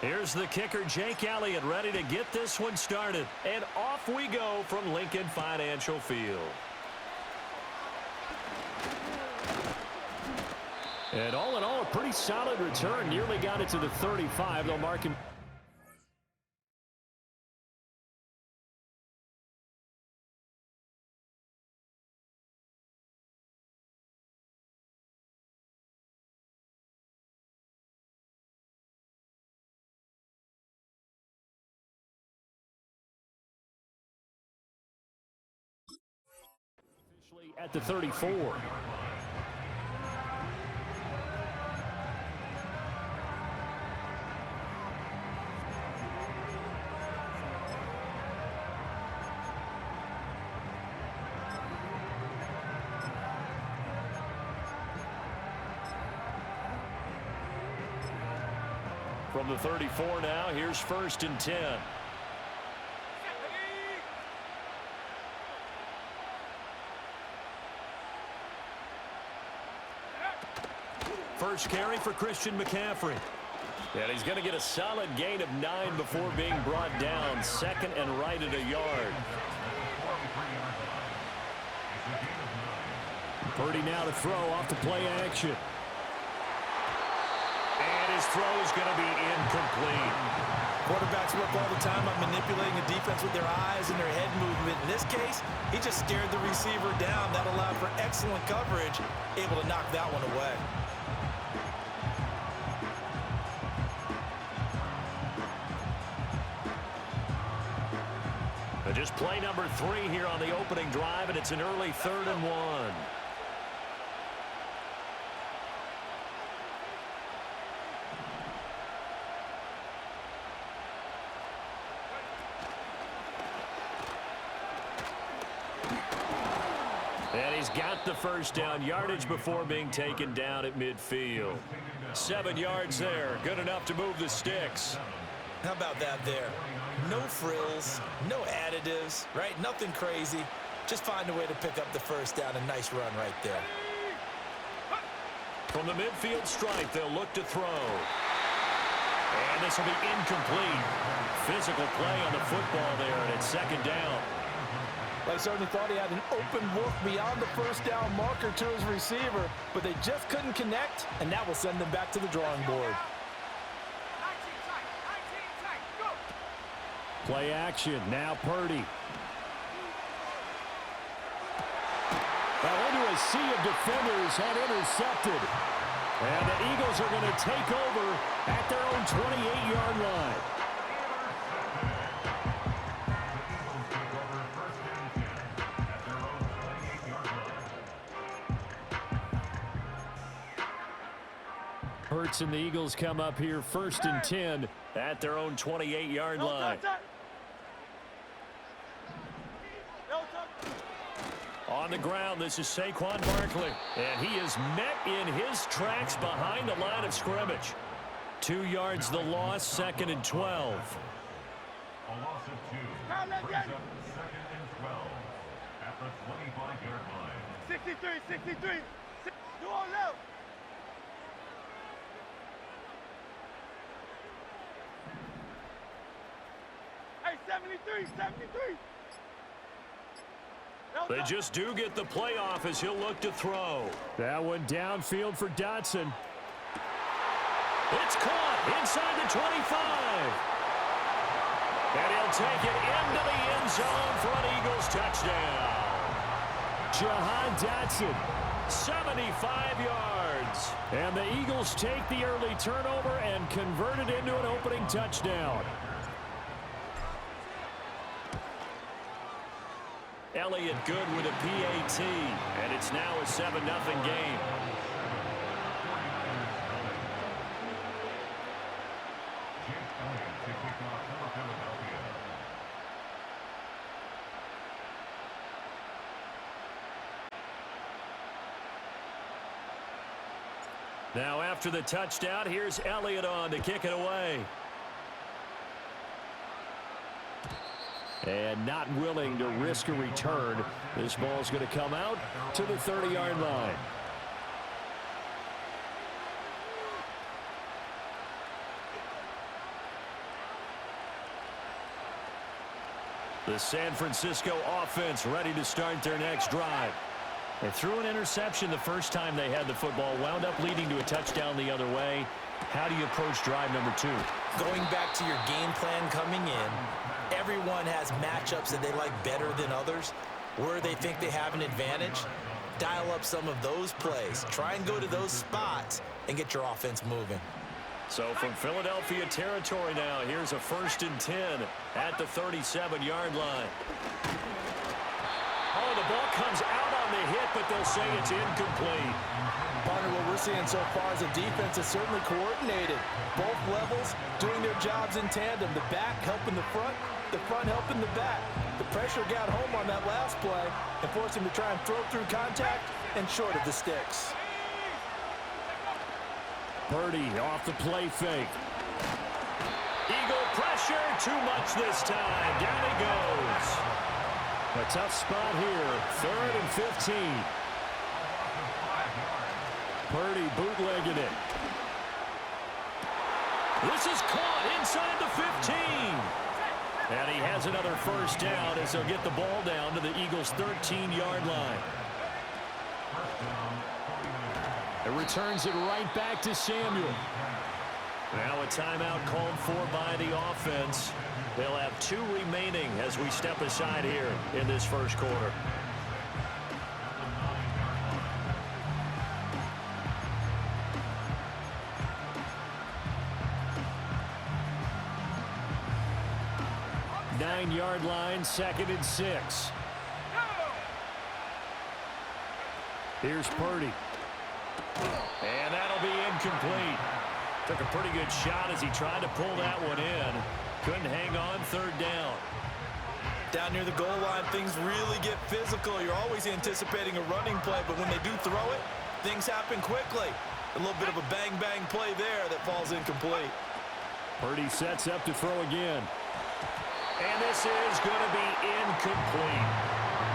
Here's the kicker, Jake Elliott, ready to get this one started. And off we go from Lincoln Financial Field. And all in all, a pretty solid return. Nearly got it to the 35. They'll mark him. At the 34. From the 34 now, here's 1st and 10. First carry for Christian McCaffrey. And he's going to get a solid gain of 9 before being brought down. 2nd and right at a yard. Purdy now to throw off the play action. And his throw is going to be incomplete. Quarterbacks work all the time on manipulating a defense with their eyes and their head movement. In this case, he just scared the receiver down. That allowed for excellent coverage, able to knock that one away. Just play number 3 here on the opening drive, and it's an early 3rd and 1. And he's got the first down, yardage before being taken down at midfield. 7 yards there, good enough to move the sticks. How about that there? No frills, no additives, right? Nothing crazy. Just find a way to pick up the first down. A nice run right there. From the midfield stripe, they'll look to throw. And this will be incomplete. Physical play on the football there, and it's 2nd down. They certainly thought he had an open look beyond the first down marker to his receiver, but they just couldn't connect, and that will send them back to the drawing board. Play action, now Purdy. Now into a sea of defenders had intercepted. And the Eagles are going to take over at their own 28-yard line. Hurts and the Eagles come up here 1st and 10 at their own 28-yard line. On the ground, this is Saquon Barkley. And he is met in his tracks behind the line of scrimmage. 2 yards the loss, 2nd and 12. A loss of 2. 2nd and 12 at the 25-yard line. 63. Do all left. Hey, 73. They just do get the playoff as he'll look to throw. That one downfield for Dotson. It's caught inside the 25. And he'll take it into the end zone for an Eagles touchdown. Jahan Dotson. 75 yards. And the Eagles take the early turnover and convert it into an opening touchdown. Elliott good with a PAT, and it's now a 7-0 game. Now after the touchdown, here's Elliott on to kick it away. And not willing to risk a return. This ball's going to come out to the 30-yard line. The San Francisco offense ready to start their next drive. They threw an interception the first time they had the football, wound up leading to a touchdown the other way. How do you approach drive number 2? Going back to your game plan coming in, everyone has matchups that they like better than others. Where they think they have an advantage, dial up some of those plays. Try and go to those spots and get your offense moving. So from Philadelphia territory now, here's a 1st and 10 at the 37-yard line. Oh, the ball comes out on the hit, but they'll say it's incomplete. Partner, what we're seeing so far is the defense is certainly coordinated. Both levels doing their jobs in tandem. The back helping the front helping the back. The pressure got home on that last play and forced him to try and throw through contact and short of the sticks. Purdy off the play fake. Eagle pressure, too much this time. Down he goes. A tough spot here. 3rd and 15. Purdy bootlegging it. This is caught inside the 15. And he has another 1st down as they'll get the ball down to the Eagles' 13-yard line. It returns it right back to Samuel. Now a timeout called for by the offense. They'll have 2 remaining as we step aside here in this first quarter. Nine-yard line, 2nd and 6. Here's Purdy. And that'll be incomplete. Took a pretty good shot as he tried to pull that one in. Couldn't hang on 3rd down. Down near the goal line, things really get physical. You're always anticipating a running play, but when they do throw it, things happen quickly. A little bit of a bang-bang play there that falls incomplete. Purdy sets up to throw again. And this is going to be incomplete.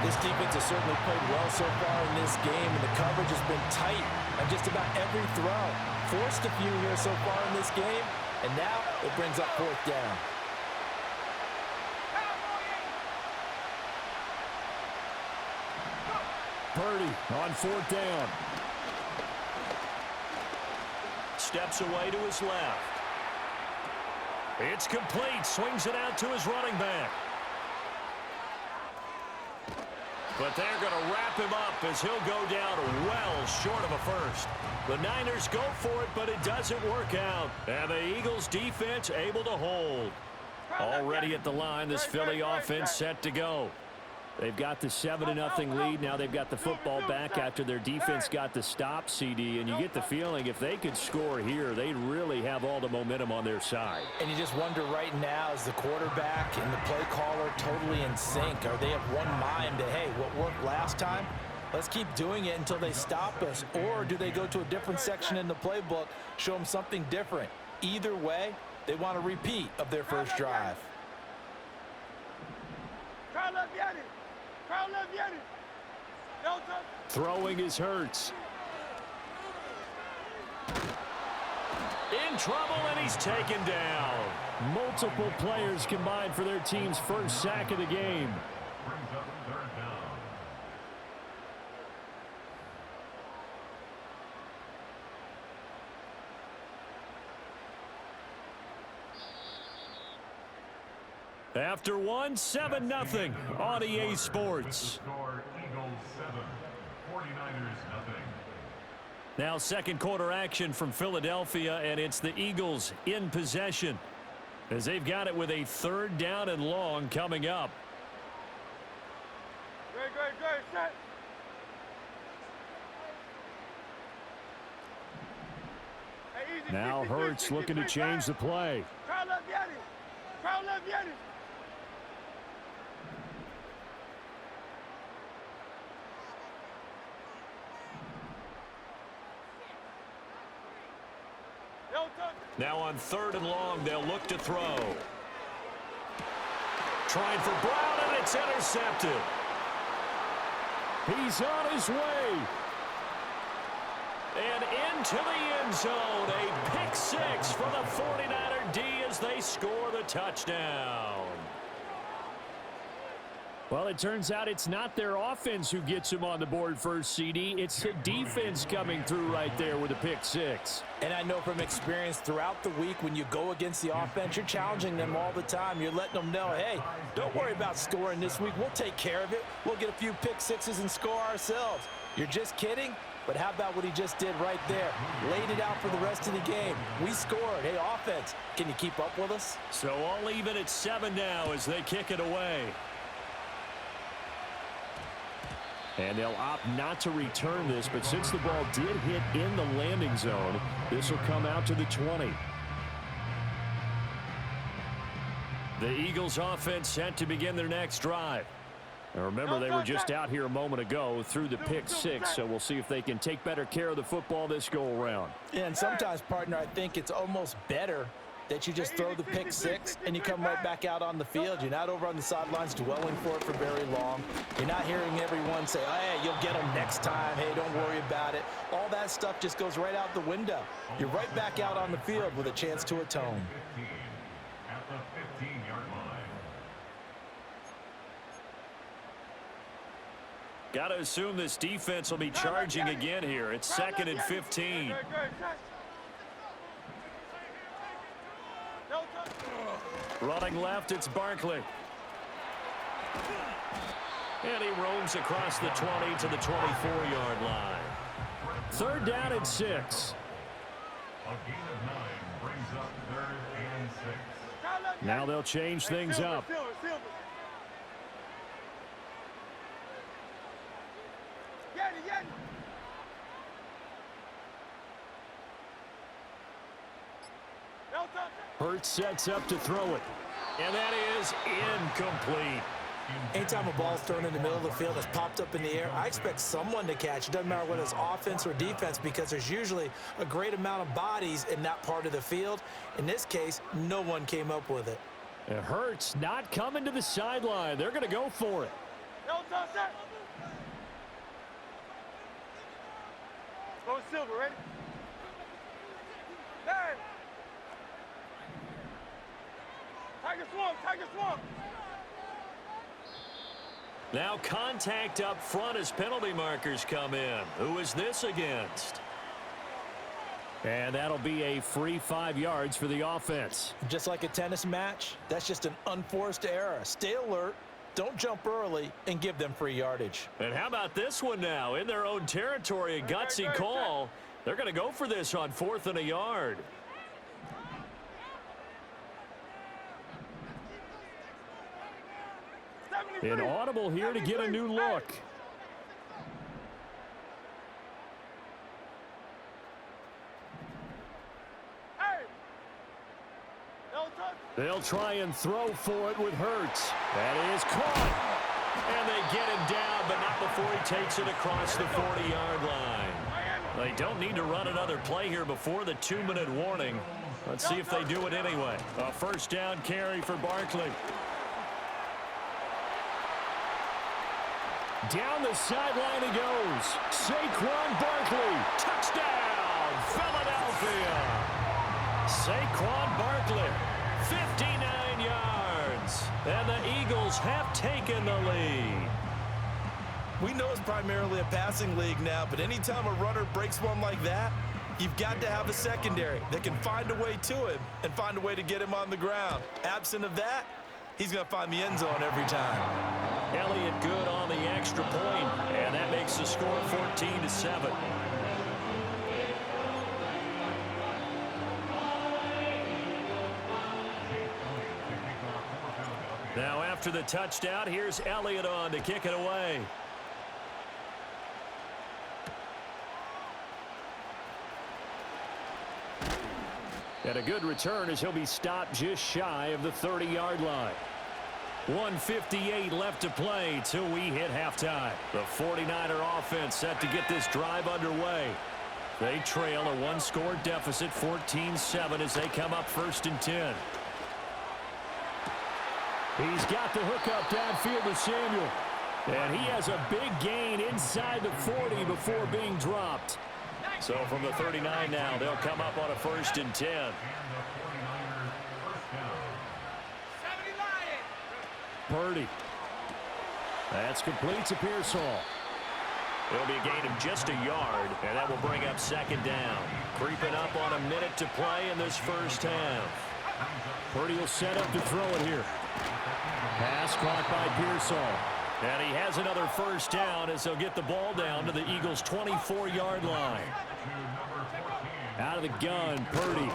This defense has certainly played well so far in this game, and the coverage has been tight on just about every throw. Forced a few here so far in this game, and now it brings up 4th down. Purdy on 4th down. Steps away to his left. It's complete. Swings it out to his running back. But they're going to wrap him up as he'll go down well short of a 1st. The Niners go for it, but it doesn't work out. And the Eagles defense able to hold. Already at the line, this Philly offense set to go. They've got the 7-0 lead. Now they've got the football back after their defense got the stop, CD. And you get the feeling if they could score here, they'd really have all the momentum on their side. And you just wonder right now, is the quarterback and the play caller totally in sync? Are they of one mind that, hey, what worked last time, let's keep doing it until they stop us? Or do they go to a different section in the playbook, show them something different? Either way, they want a repeat of their first drive. Throwing is Hurts. In trouble, and he's taken down. Multiple players combined for their team's first sack of the game. Brings up 3rd down. After one, 7-0 on EA Sports. Score Eagles 7, 49ers nothing. Now second quarter action from Philadelphia, and it's the Eagles in possession as they've got it with a 3rd down and long coming up. Good, set. Hey, easy, Now Hurts looking to change the play. Crowd left Yanni. Crowd left Yanni. Now on 3rd and long, they'll look to throw. Trying for Brown, and it's intercepted. He's on his way. And into the end zone. A pick six for the 49er D as they score the touchdown. Well, it turns out it's not their offense who gets them on the board first, CD. It's the defense coming through right there with a pick six. And I know from experience throughout the week, when you go against the offense, you're challenging them all the time. You're letting them know, hey, don't worry about scoring this week. We'll take care of it. We'll get a few pick sixes and score ourselves. You're just kidding? But how about what he just did right there? Laid it out for the rest of the game. We scored. Hey, offense, can you keep up with us? So all even at 7 now as they kick it away. And they'll opt not to return this, but since the ball did hit in the landing zone, this will come out to the 20. The Eagles offense set to begin their next drive. Now remember, they were just out here a moment ago through the pick six, so we'll see if they can take better care of the football this go-around. And sometimes, partner, I think it's almost better that you just throw the pick six and you come right back out on the field. You're not over on the sidelines dwelling for it for very long. You're not hearing everyone say, oh, hey, you'll get them next time. Hey, don't worry about it. All that stuff just goes right out the window. You're right back out on the field with a chance to atone. At the 15-yard line. Got to assume this defense will be charging again here. It's 2nd and 15. Running left, it's Barkley. And he roams across the 20 to the 24-yard line. 3rd down and 6. A gain of 9 brings up 3rd and 6. Now they'll change things up. Hurts sets up to throw it. And that is incomplete. Anytime a ball's thrown in the middle of the field that's popped up in the air, I expect someone to catch. It doesn't matter whether it's offense or defense, because there's usually a great amount of bodies in that part of the field. In this case, no one came up with it. It hurts not coming to the sideline. They're going to go for it. Go Silver, ready? Hey! Tiger swamp! Now contact up front as penalty markers come in. Who is this against? And that'll be a free 5 yards for the offense. Just like a tennis match, that's just an unforced error. Stay alert, don't jump early, and give them free yardage. And how about this one now? In their own territory, a gutsy call. They're going to go for this on 4th and a yard. Inaudible here to get a new look. They'll try and throw for it with Hurts. That is caught. And they get him down, but not before he takes it across the 40-yard line. They don't need to run another play here before the 2-minute warning. Let's see if they do it anyway. A 1st down carry for Barkley. Down the sideline he goes. Saquon Barkley. Touchdown, Philadelphia. Saquon Barkley, 59 yards. And the Eagles have taken the lead. We know it's primarily a passing league now, but anytime a runner breaks one like that, you've got to have a secondary that can find a way to him and find a way to get him on the ground. Absent of that, he's going to find the end zone every time. Elliott good on the extra point, and that makes the score 14-7. Now after the touchdown, here's Elliott on to kick it away. And a good return as he'll be stopped just shy of the 30-yard line. 1:58 left to play till we hit halftime. The 49er offense set to get this drive underway. They trail a 1-score deficit, 14-7, as they come up 1st and 10. He's got the hookup downfield to Samuel. And he has a big gain inside the 40 before being dropped. So from the 39 now, they'll come up on a 1st and 10. Purdy. That's complete to Pearsall. It'll be a gain of just a yard, and that will bring up 2nd down. Creeping up on a minute to play in this first half. Purdy will set up to throw it here. Pass caught by Pearsall. And he has another 1st down as they'll get the ball down to the Eagles' 24-yard line. Out of the gun, Purdy.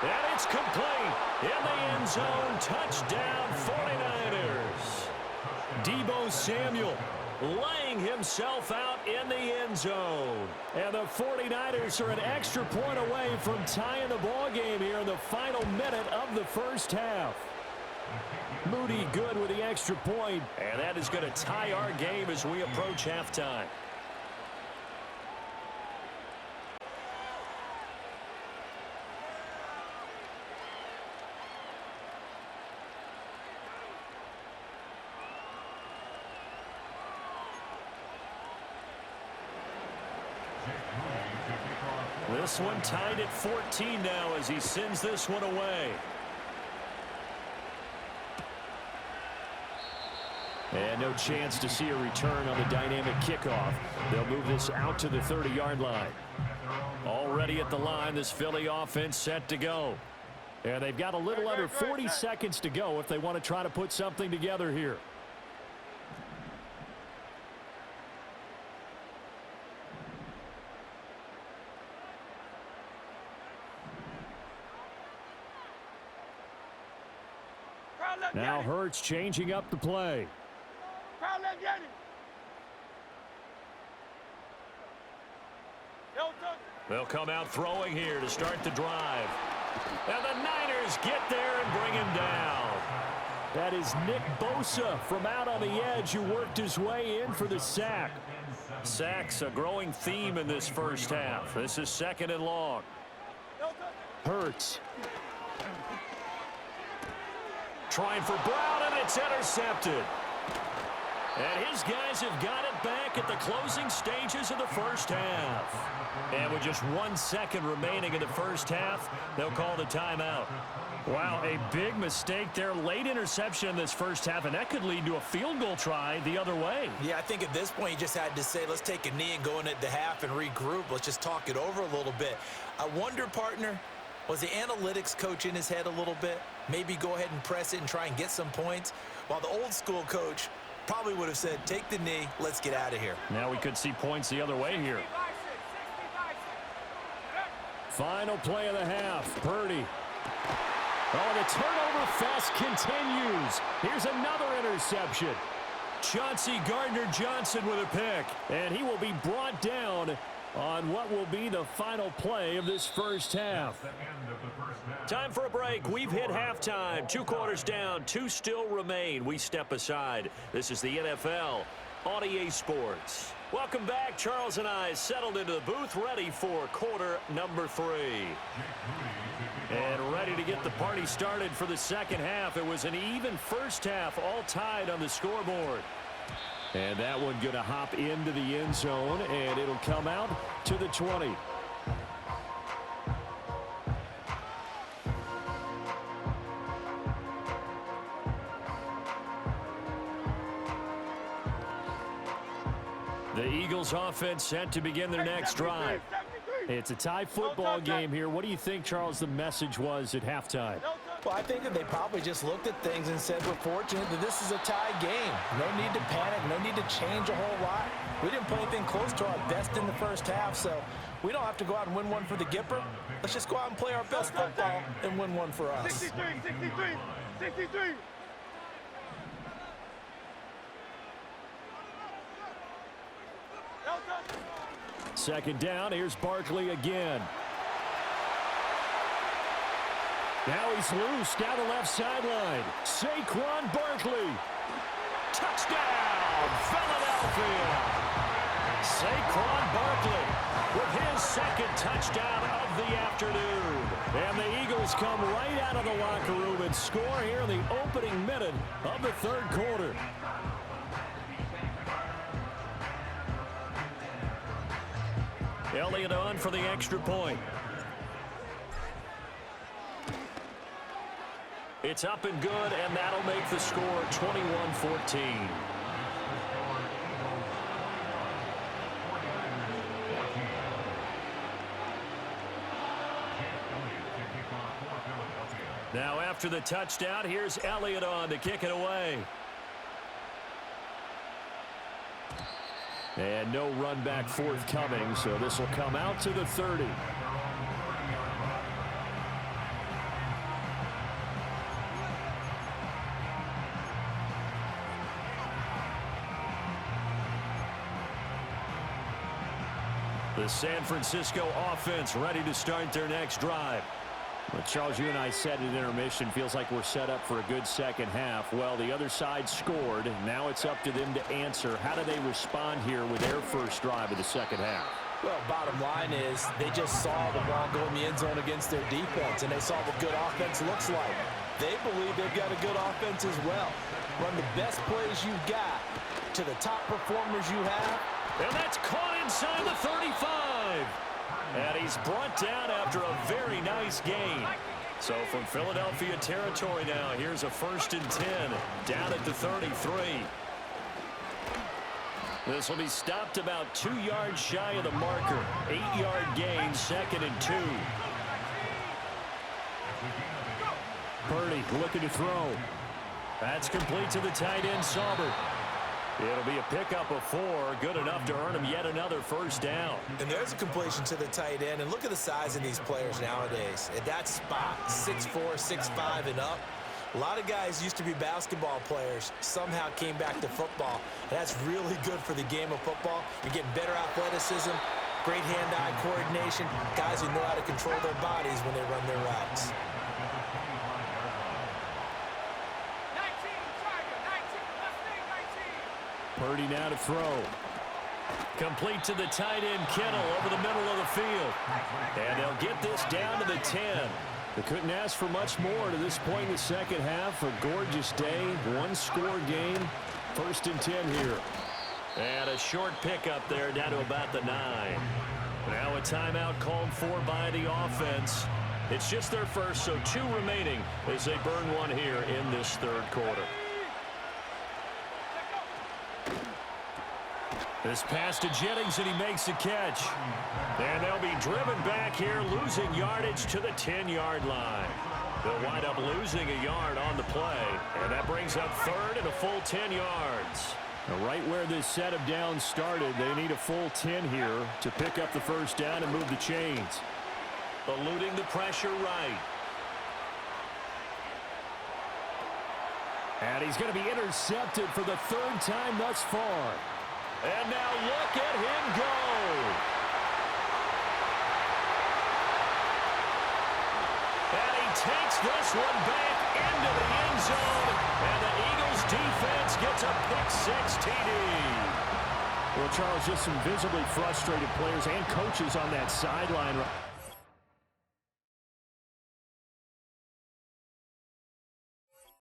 And it's complete. In the end zone, touchdown 49ers. Deebo Samuel laying himself out in the end zone. And the 49ers are an extra point away from tying the ball game here in the final minute of the first half. Moody good with the extra point, and that is going to tie our game as we approach halftime. This one tied at 14 now as he sends this one away. And no chance to see a return on the dynamic kickoff. They'll move this out to the 30-yard line. Already at the line, this Philly offense set to go. And they've got a little under 40 seconds to go if they want to try to put something together here. Now Hurts changing up the play. They'll come out throwing here to start the drive. And the Niners get there and bring him down. That is Nick Bosa from out on the edge who worked his way in for the sack. Sacks a growing theme in this first half. This is 2nd and long. Hurts. Trying for Brown, and it's intercepted. And his guys have got it back at the closing stages of the first half. And with just 1 second remaining in the first half, they'll call the timeout. Wow, a big mistake there. Late interception in this first half, and that could lead to a field goal try the other way. Yeah, I think at this point you just had to say, let's take a knee and go into the half and regroup. Let's just talk it over a little bit. I wonder, partner, was the analytics coach in his head a little bit? Maybe go ahead and press it and try and get some points? While the old school coach probably would have said, take the knee, let's get out of here. Now we could see points the other way here. Final play of the half. Purdy. Oh, the turnover fest continues. Here's another interception. Chauncey Gardner-Johnson with a pick. And he will be brought down on what will be the final play of this first half. Time for a break. We've hit halftime. 2 quarters down, 2 still remain. We step aside. This is the NFL on EA Sports. Welcome back. Charles and I settled into the booth, ready for quarter number 3. And ready to get the party started for the second half. It was an even first half, all tied on the scoreboard. And that one going to hop into the end zone, and it'll come out to the 20. The Eagles offense set to begin their next drive. It's a tie football game here. What do you think, Charles, the message was at halftime? Well, I think that they probably just looked at things and said, we're fortunate that this is a tie game. No need to panic, no need to change a whole lot. We didn't play anything close to our best in the first half, so we don't have to go out and win one for the Gipper. Let's just go out and play our best football and win one for us. 63, 63, 63. Second down, here's Barkley again. Now he's loose down the left sideline. Saquon Barkley. Touchdown, Philadelphia. Saquon Barkley with his second touchdown of of the afternoon. And the Eagles come right out of the locker room and score here in the opening minute of the third quarter. Elliott on for the extra point. It's up and good, and that'll make the score 21-14. Now after the touchdown, here's Elliott on to kick it away. And no run back forthcoming, so this will come out to the 30. The San Francisco offense ready to start their next drive. Well, Charles, you and I said at intermission, feels like we're set up for a good second half. Well, the other side scored. Now it's up to them to answer. How do they respond here with their first drive of the second half? Well, bottom line is they just saw the ball go in the end zone against their defense, and they saw what good offense looks like. They believe they've got a good offense as well. Run the best plays you've got to the top performers you have. And that's caught inside the 35. And he's brought down after a very nice gain. So from Philadelphia territory now, here's a 1st and 10 down at the 33. This will be stopped about 2 yards shy of the marker. 8-yard gain, 2nd and 2. Purdy looking to throw. That's complete to the tight end, Sauber. It'll be a pickup of 4, good enough to earn him yet another first down. And there's a completion to the tight end. And look at the size of these players nowadays. At that spot, 6'4", 6'5", and up. A lot of guys used to be basketball players, somehow came back to football. And that's really good for the game of football. You're getting better athleticism, great hand-eye coordination, guys who know how to control their bodies when they run their routes. Purdy now to throw. Complete to the tight end, Kittle, over the middle of the field. And they'll get this down to the 10. They couldn't ask for much more to this point in the second half. A gorgeous day, one-score game. 1st and 10 here. And a short pickup there down to about the 9. Now a timeout called for by the offense. It's just their first, so 2 remaining as they burn one here in this third quarter. This pass to Jennings, and he makes the catch. And they'll be driven back here, losing yardage to the 10-yard line. They'll wind up losing a yard on the play, and that brings up 3rd and a full 10 yards. Now, right where this set of downs started, they need a full 10 here to pick up the first down and move the chains. Eluding the pressure right. And he's going to be intercepted for the 3rd time thus far. And now look at him go. And he takes this one back into the end zone. And the Eagles defense gets a pick-6 TD. Well, Charles, just some visibly frustrated players and coaches on that sideline.